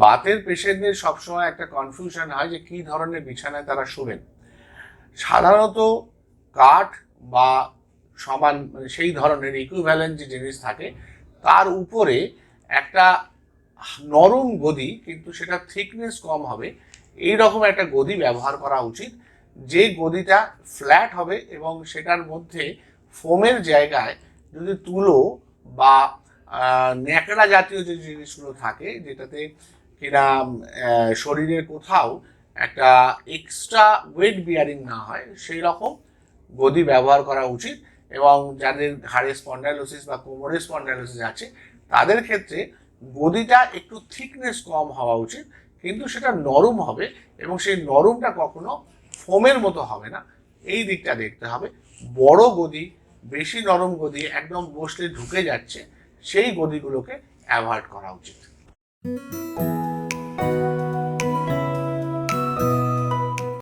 বাতের পেশেন্টদের সবসময় একটা কনফিউশন হয় যে কি ধরনের বিছানায় তারা শোবেন। সাধারণত কাঠ বা সমান সেই ধরনের ইকুইভ্যালেন্ট যে জিনিস থাকে তার উপরে একটা নরম গদি, কিন্তু সেটা থিকনেস কম হবে, এই রকম একটা গদি ব্যবহার করা উচিত, যে গদিটা ফ্ল্যাট হবে এবং সেটার মধ্যে ফোমের জায়গায় যদি তুলো বা ন্যাকড়া জাতীয় যে জিনিসগুলো থাকে, যেটাতে কিনা শরীরের কোথাও একটা এক্সট্রা ওয়েট বিয়ারিং না হয়, সেই রকম গদি ব্যবহার করা উচিত। এবং যাদের ঘাড়ে স্পন্ডাইলোসিস বা কোমরে স্পন্ডাইলোসিস আছে তাদের ক্ষেত্রে গদিটা একটু থিকনেস কম হওয়া উচিত, কিন্তু সেটা নরম হবে এবং সেই নরমটা কখনো ফোমের মতো হবে না, এই দিকটা দেখতে হবে। বড় গদি, বেশি নরম গদি, একদম বসলে ঢুকে যাচ্ছে, সেই গদিগুলোকে অ্যাভয়েড করা উচিত।